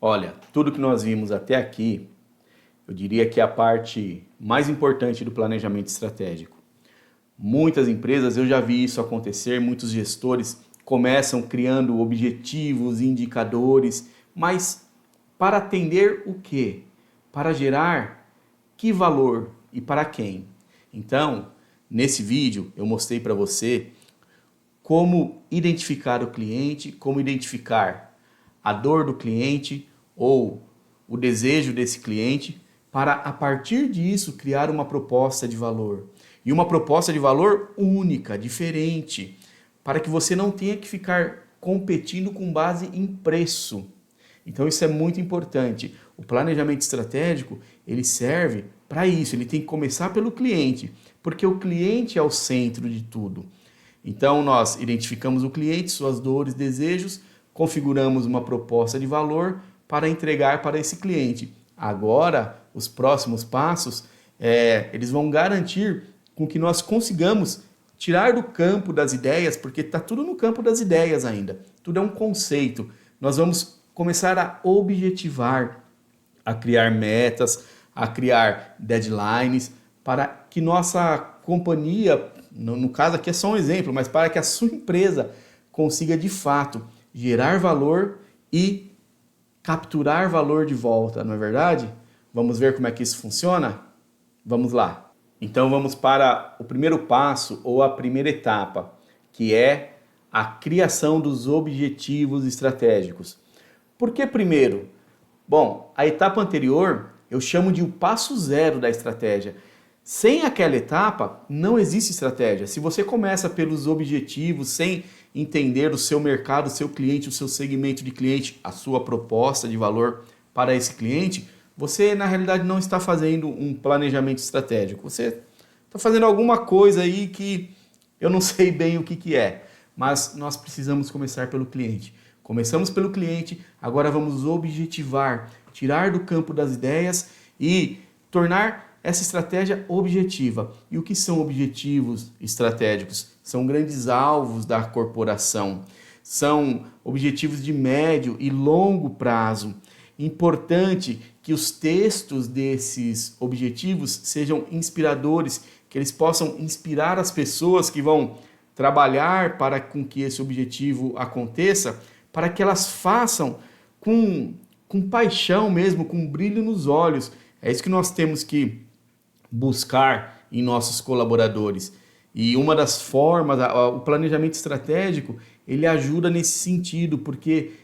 Olha, tudo que nós vimos até aqui, eu diria que é a parte mais importante do planejamento estratégico. Muitas empresas, eu já vi isso acontecer, muitos gestores começam criando objetivos, indicadores, mas para atender o quê? Para gerar que valor e para quem? Então, nesse vídeo eu mostrei para você como identificar o cliente, como identificar a dor do cliente ou o desejo desse cliente, para a partir disso criar uma proposta de valor. E uma proposta de valor única, diferente, para que você não tenha que ficar competindo com base em preço. Então isso é muito importante. O planejamento estratégico, ele serve para isso, ele tem que começar pelo cliente, porque o cliente é o centro de tudo. Então nós identificamos o cliente, suas dores, desejos, configuramos uma proposta de valor para entregar para esse cliente. Agora, os próximos passos, eles vão garantir com que nós consigamos tirar do campo das ideias, porque está tudo no campo das ideias ainda. Tudo é um conceito. Nós vamos começar a objetivar, a criar metas, a criar deadlines, para que nossa companhia, no caso aqui é só um exemplo, mas para que a sua empresa consiga de fato gerar valor e capturar valor de volta, não é verdade? Vamos ver como é que isso funciona? Vamos lá. Então vamos para o primeiro passo ou a primeira etapa, que é a criação dos objetivos estratégicos. Por que primeiro? Bom, a etapa anterior eu chamo de o passo zero da estratégia. Sem aquela etapa, não existe estratégia. Se você começa pelos objetivos, sem entender o seu mercado, o seu cliente, o seu segmento de cliente, a sua proposta de valor para esse cliente, você na realidade não está fazendo um planejamento estratégico. Você está fazendo alguma coisa aí que eu não sei bem o que é, mas nós precisamos começar pelo cliente. Começamos pelo cliente, agora vamos objetivar, tirar do campo das ideias e tornar essa estratégia objetiva. E o que são objetivos estratégicos? São grandes alvos da corporação, são objetivos de médio e longo prazo. Importante que os textos desses objetivos sejam inspiradores, que eles possam inspirar as pessoas que vão trabalhar para com que esse objetivo aconteça, para que elas façam com paixão mesmo, com brilho nos olhos. É isso que nós temos que buscar em nossos colaboradores. E uma das formas, o planejamento estratégico, ele ajuda nesse sentido, porque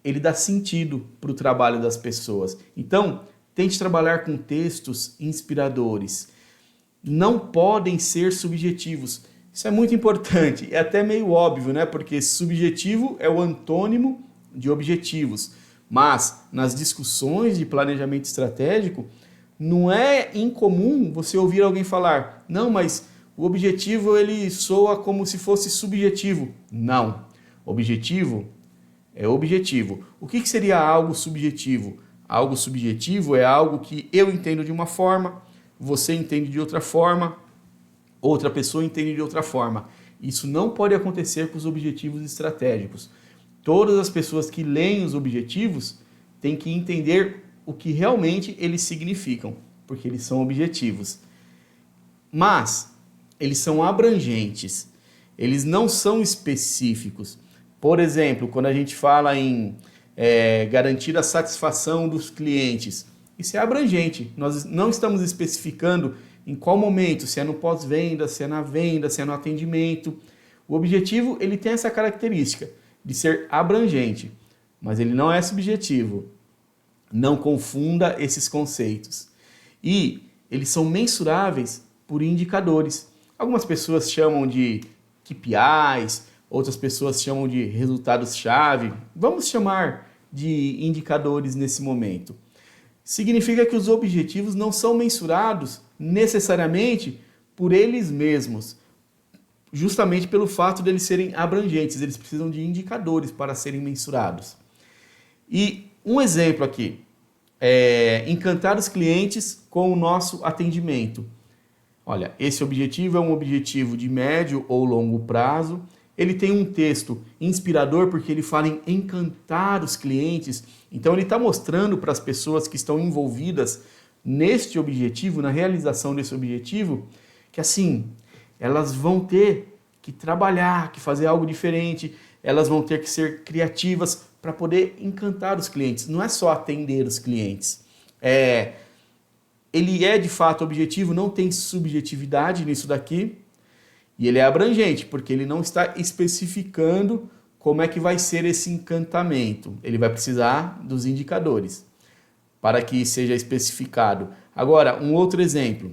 ele dá sentido para o trabalho das pessoas. Então, tente trabalhar com textos inspiradores. Não podem ser subjetivos. Isso é muito importante, é até meio óbvio, né? Porque subjetivo é o antônimo de objetivos. Mas, nas discussões de planejamento estratégico, não é incomum você ouvir alguém falar, não, mas o objetivo ele soa como se fosse subjetivo. Não, objetivo é objetivo. O que seria algo subjetivo? Algo subjetivo é algo que eu entendo de uma forma, você entende de outra forma, outra pessoa entende de outra forma. Isso não pode acontecer com os objetivos estratégicos. Todas as pessoas que leem os objetivos têm que entender o que realmente eles significam, porque eles são objetivos. Mas eles são abrangentes, eles não são específicos. Por exemplo, quando a gente fala em garantir a satisfação dos clientes, isso é abrangente. Nós não estamos especificando em qual momento, se é no pós-venda, se é na venda, se é no atendimento. O objetivo ele tem essa característica de ser abrangente, mas ele não é subjetivo. Não confunda esses conceitos. E eles são mensuráveis por indicadores. Algumas pessoas chamam de KPIs, outras pessoas chamam de resultados-chave. Vamos chamar de indicadores nesse momento. Significa que os objetivos não são mensurados necessariamente por eles mesmos, justamente pelo fato de eles serem abrangentes. Eles precisam de indicadores para serem mensurados. E um exemplo aqui é encantar os clientes com o nosso atendimento. Olha, esse objetivo é um objetivo de médio ou longo prazo ele tem um texto inspirador porque ele fala em encantar os clientes. Então ele está mostrando para as pessoas que estão envolvidas neste objetivo, na realização desse objetivo, que assim, elas vão ter que trabalhar, que fazer algo diferente, elas vão ter que ser criativas para poder encantar os clientes. Não é só atender os clientes. Ele é de fato objetivo, não tem subjetividade nisso daqui, e ele é abrangente, porque ele não está especificando como é que vai ser esse encantamento. Ele vai precisar dos indicadores para que seja especificado. Agora, um outro exemplo.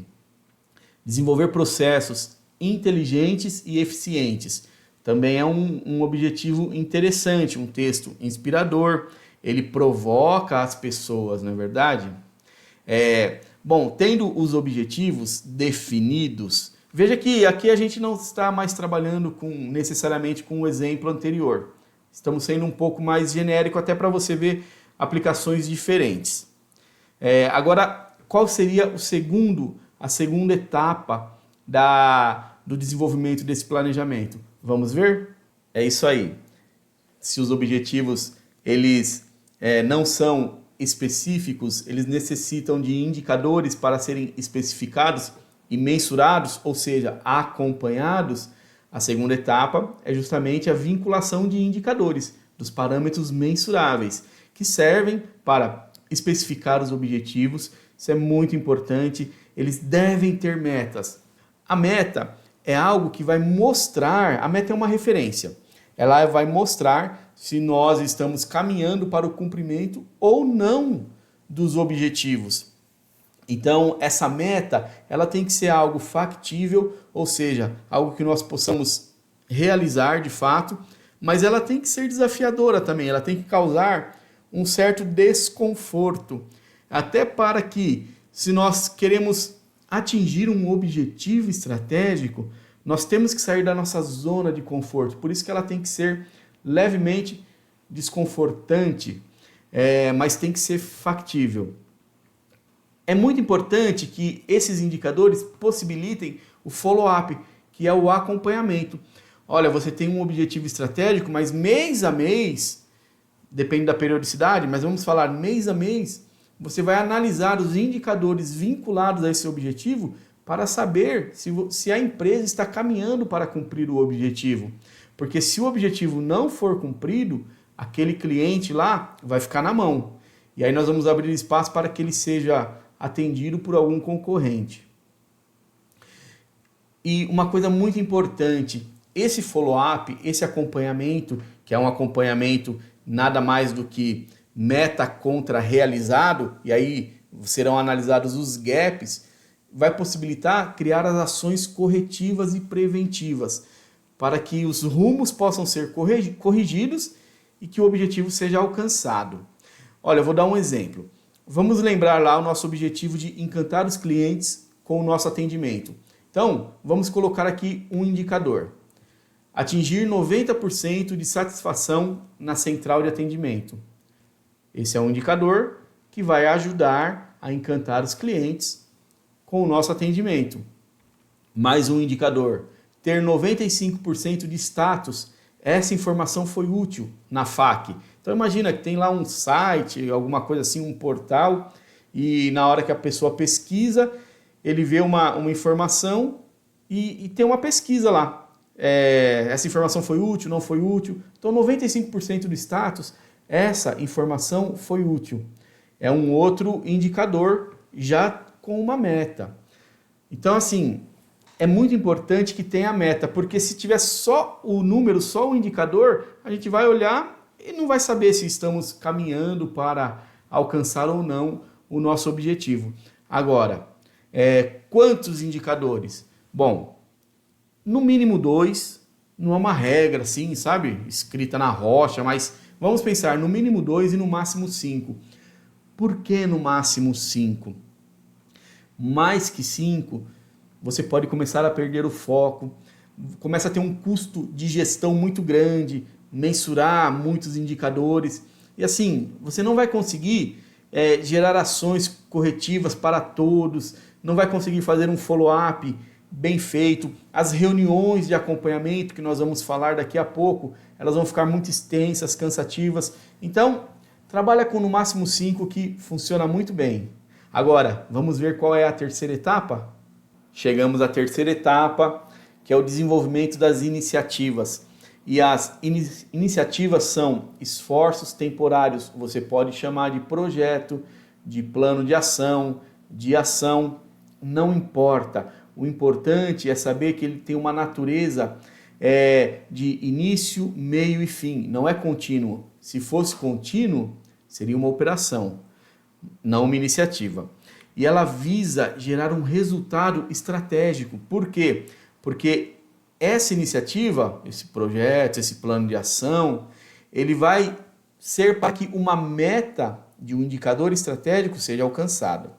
Desenvolver processos inteligentes e eficientes. Também é um objetivo interessante, um texto inspirador. Ele provoca as pessoas, não é verdade? Bom, tendo os objetivos definidos, veja que aqui a gente não está mais trabalhando necessariamente com o exemplo anterior. Estamos sendo um pouco mais genérico até para você ver aplicações diferentes. Agora, qual seria a segunda etapa do desenvolvimento desse planejamento? Vamos ver? É isso aí. Se os objetivos eles não são específicos, eles necessitam de indicadores para serem especificados e mensurados, ou seja, acompanhados. A segunda etapa é justamente a vinculação de indicadores, dos parâmetros mensuráveis, que servem para especificar os objetivos. Isso é muito importante. Eles devem ter metas. A meta é algo que vai mostrar, a meta é uma referência. Ela vai mostrar se nós estamos caminhando para o cumprimento ou não dos objetivos. Então, essa meta, ela tem que ser algo factível, ou seja, algo que nós possamos realizar de fato, mas ela tem que ser desafiadora também, ela tem que causar um certo desconforto, até para que, se nós queremos atingir um objetivo estratégico, nós temos que sair da nossa zona de conforto, por isso que ela tem que ser levemente desconfortante, mas tem que ser factível. É muito importante que esses indicadores possibilitem o follow-up, que é o acompanhamento. Olha, você tem um objetivo estratégico, mas mês a mês, depende da periodicidade, mas vamos falar mês a mês, você vai analisar os indicadores vinculados a esse objetivo para saber se a empresa está caminhando para cumprir o objetivo. Porque se o objetivo não for cumprido, aquele cliente lá vai ficar na mão. E aí nós vamos abrir espaço para que ele seja atendido por algum concorrente. E uma coisa muito importante, esse follow-up, esse acompanhamento, que é um acompanhamento nada mais do que meta contra realizado, e aí serão analisados os gaps, vai possibilitar criar as ações corretivas e preventivas, para que os rumos possam ser corrigidos e que o objetivo seja alcançado. Olha, eu vou dar um exemplo. Vamos lembrar lá o nosso objetivo de encantar os clientes com o nosso atendimento. Então, vamos colocar aqui um indicador. Atingir 90% de satisfação na central de atendimento. Esse é um indicador que vai ajudar a encantar os clientes com o nosso atendimento. Mais um indicador. Ter 95% de status. Essa informação foi útil na FAQ. Então imagina que tem lá um site, alguma coisa assim, um portal, e na hora que a pessoa pesquisa, ele vê uma informação e tem uma pesquisa lá. Essa informação foi útil, não foi útil? Então 95% do status, essa informação foi útil. É um outro indicador já com uma meta. Então assim, é muito importante que tenha a meta, porque se tiver só o número, só o indicador, a gente vai olhar e não vai saber se estamos caminhando para alcançar ou não o nosso objetivo. Agora, quantos indicadores? Bom, no mínimo 2, não é uma regra assim, sabe? Escrita na rocha, mas vamos pensar no mínimo 2 e no máximo 5. Por que no máximo 5? Mais que 5, você pode começar a perder o foco, começa a ter um custo de gestão muito grande, mensurar muitos indicadores, e assim, você não vai conseguir gerar ações corretivas para todos, não vai conseguir fazer um follow-up bem feito. As reuniões de acompanhamento, que nós vamos falar daqui a pouco, elas vão ficar muito extensas, cansativas. Então, trabalha com no máximo 5 que funciona muito bem. Agora, vamos ver qual é a terceira etapa? Chegamos à terceira etapa, que é o desenvolvimento das iniciativas. E as iniciativas são esforços temporários, você pode chamar de projeto, de plano de ação, não importa. O importante é saber que ele tem uma natureza de início, meio e fim, não é contínuo. Se fosse contínuo, seria uma operação, não uma iniciativa. E ela visa gerar um resultado estratégico. Por quê? Porque essa iniciativa, esse projeto, esse plano de ação, ele vai ser para que uma meta de um indicador estratégico seja alcançada.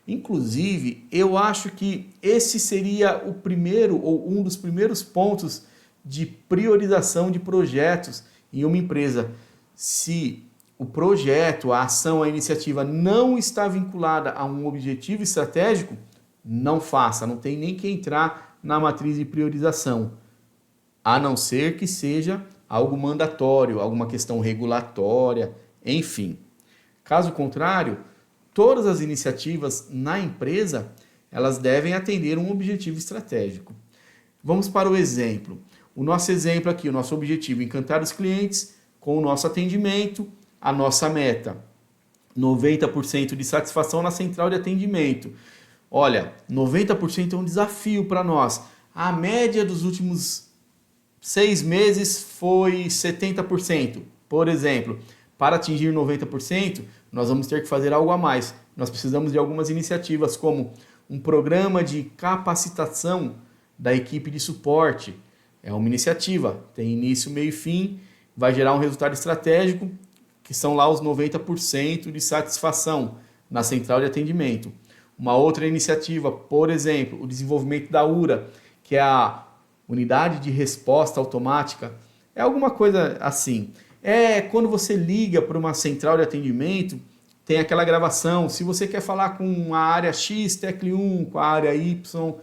Inclusive, eu acho que esse seria o primeiro ou um dos primeiros pontos de priorização de projetos em uma empresa. Se o projeto, a ação, a iniciativa não está vinculada a um objetivo estratégico, não faça, não tem nem que entrar na matriz de priorização, a não ser que seja algo mandatório, alguma questão regulatória, enfim. Caso contrário, todas as iniciativas na empresa, elas devem atender um objetivo estratégico. Vamos para o exemplo. O nosso exemplo aqui, o nosso objetivo, encantar os clientes com o nosso atendimento, a nossa meta, 90% de satisfação na central de atendimento. Olha, 90% é um desafio para nós. A média dos últimos 6 meses foi 70%. Por exemplo, para atingir 90%, nós vamos ter que fazer algo a mais. Nós precisamos de algumas iniciativas, como um programa de capacitação da equipe de suporte. É uma iniciativa, tem início, meio e fim, vai gerar um resultado estratégico, que são lá os 90% de satisfação na central de atendimento. Uma outra iniciativa, por exemplo, o desenvolvimento da URA, que é a Unidade de Resposta Automática. É alguma coisa assim. É quando você liga para uma central de atendimento, tem aquela gravação. Se você quer falar com a área X, tecle 1, com a área Y,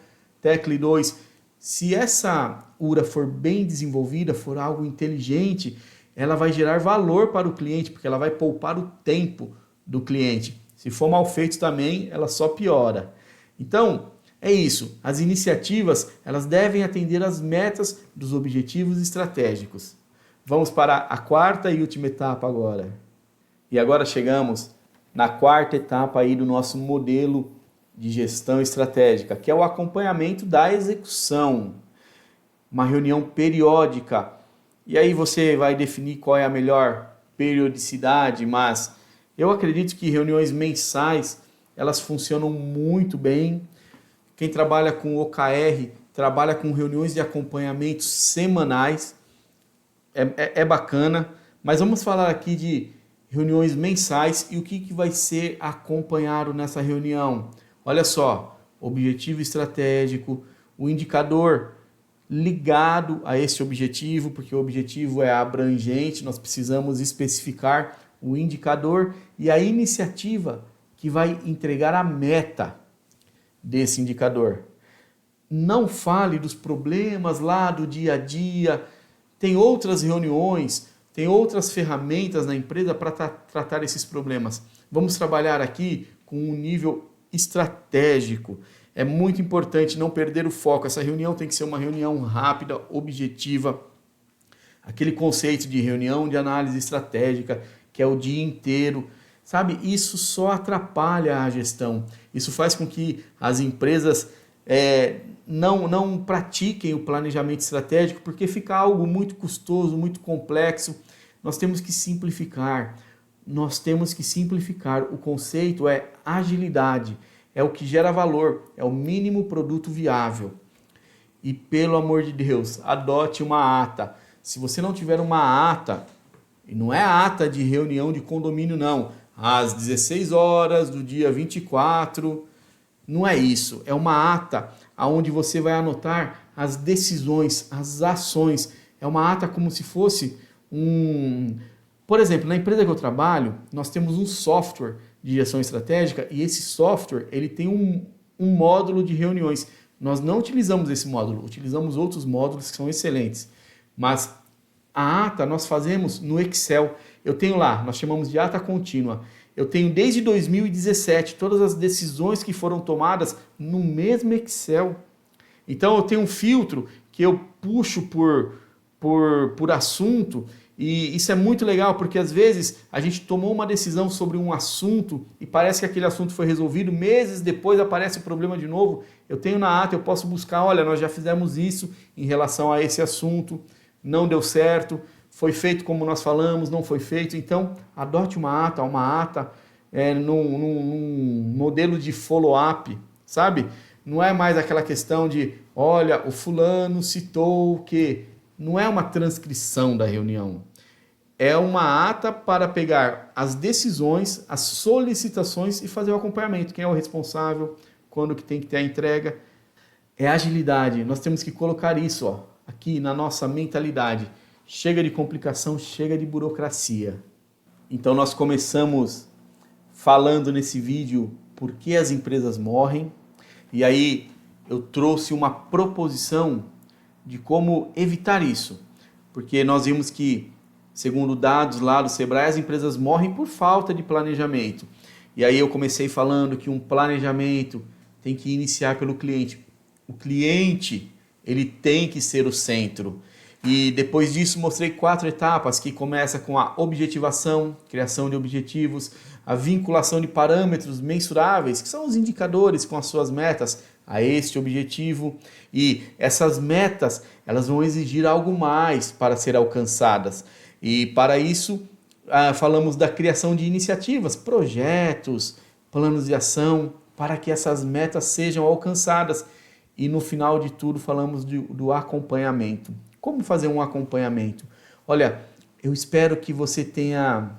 tecle 2. Se essa URA for bem desenvolvida, for algo inteligente, ela vai gerar valor para o cliente, porque ela vai poupar o tempo do cliente. Se for mal feito também, ela só piora. Então, é isso. As iniciativas, elas devem atender às metas dos objetivos estratégicos. Vamos para a quarta e última etapa agora. E agora chegamos na quarta etapa aí do nosso modelo de gestão estratégica, que é o acompanhamento da execução. Uma reunião periódica. E aí você vai definir qual é a melhor periodicidade, mas eu acredito que reuniões mensais, elas funcionam muito bem. Quem trabalha com OKR, trabalha com reuniões de acompanhamento semanais, é bacana, mas vamos falar aqui de reuniões mensais e o que vai ser acompanhado nessa reunião. Olha só, objetivo estratégico, o indicador ligado a esse objetivo, porque o objetivo é abrangente, nós precisamos especificar o indicador e a iniciativa que vai entregar a meta desse indicador. Não fale dos problemas lá do dia a dia, tem outras reuniões, tem outras ferramentas na empresa para tratar esses problemas. Vamos trabalhar aqui com um nível estratégico. É muito importante não perder o foco. Essa reunião tem que ser uma reunião rápida, objetiva. Aquele conceito de reunião de análise estratégica, que é o dia inteiro. Sabe, isso só atrapalha a gestão. Isso faz com que as empresas não pratiquem o planejamento estratégico, porque fica algo muito custoso, muito complexo. Nós temos que simplificar. O conceito é agilidade. É o que gera valor, é o mínimo produto viável. E pelo amor de Deus, adote uma ata. Se você não tiver uma ata, e não é ata de reunião de condomínio não, às 16 horas do dia 24, não é isso. É uma ata onde você vai anotar as decisões, as ações. É uma ata como se fosse Por exemplo, na empresa que eu trabalho, nós temos um software de gestão estratégica e esse software ele tem um módulo de reuniões. nós não utilizamos esse módulo, utilizamos outros módulos que são excelentes. Mas a ata nós fazemos no Excel. Eu tenho lá, nós chamamos de ata contínua. Eu tenho desde 2017 todas as decisões que foram tomadas no mesmo Excel. Então eu tenho um filtro que eu puxo por assunto, e isso é muito legal porque às vezes a gente tomou uma decisão sobre um assunto e parece que aquele assunto foi resolvido, meses depois aparece o problema de novo. Eu tenho na ata, eu posso buscar, olha, nós já fizemos isso em relação a esse assunto, não deu certo, foi feito como nós falamos, não foi feito. Então adote uma ata num modelo de follow-up, sabe? Não é mais aquela questão de, olha, o fulano citou que... Não é uma transcrição da reunião. É uma ata para pegar as decisões, as solicitações e fazer o acompanhamento. Quem é o responsável, quando que tem que ter a entrega. É agilidade. Nós temos que colocar isso aqui na nossa mentalidade. Chega de complicação, chega de burocracia. Então nós começamos falando nesse vídeo por que as empresas morrem. E aí eu trouxe uma proposição de como evitar isso. Porque nós vimos que, segundo dados lá do Sebrae, as empresas morrem por falta de planejamento. E aí eu comecei falando que um planejamento tem que iniciar pelo cliente. O cliente, ele tem que ser o centro. E depois disso mostrei 4 etapas, que começa com a objetivação, criação de objetivos, a vinculação de parâmetros mensuráveis, que são os indicadores com as suas metas a este objetivo. E essas metas, elas vão exigir algo mais para ser alcançadas. E para isso, falamos da criação de iniciativas, projetos, planos de ação, para que essas metas sejam alcançadas. E no final de tudo, falamos do acompanhamento. Como fazer um acompanhamento? Olha, eu espero que você tenha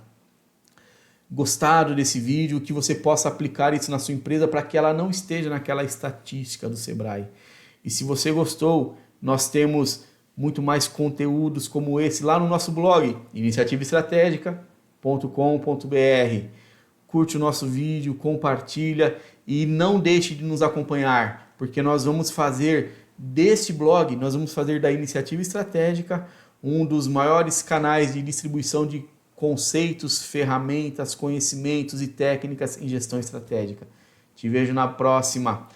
gostado desse vídeo, que você possa aplicar isso na sua empresa para que ela não esteja naquela estatística do Sebrae. E se você gostou, nós temos muito mais conteúdos como esse lá no nosso blog, iniciativaestratégica.com.br. Curte o nosso vídeo, compartilha e não deixe de nos acompanhar, porque nós vamos fazer deste blog, nós vamos fazer da Iniciativa Estratégica um dos maiores canais de distribuição de conceitos, ferramentas, conhecimentos e técnicas em gestão estratégica. Te vejo na próxima.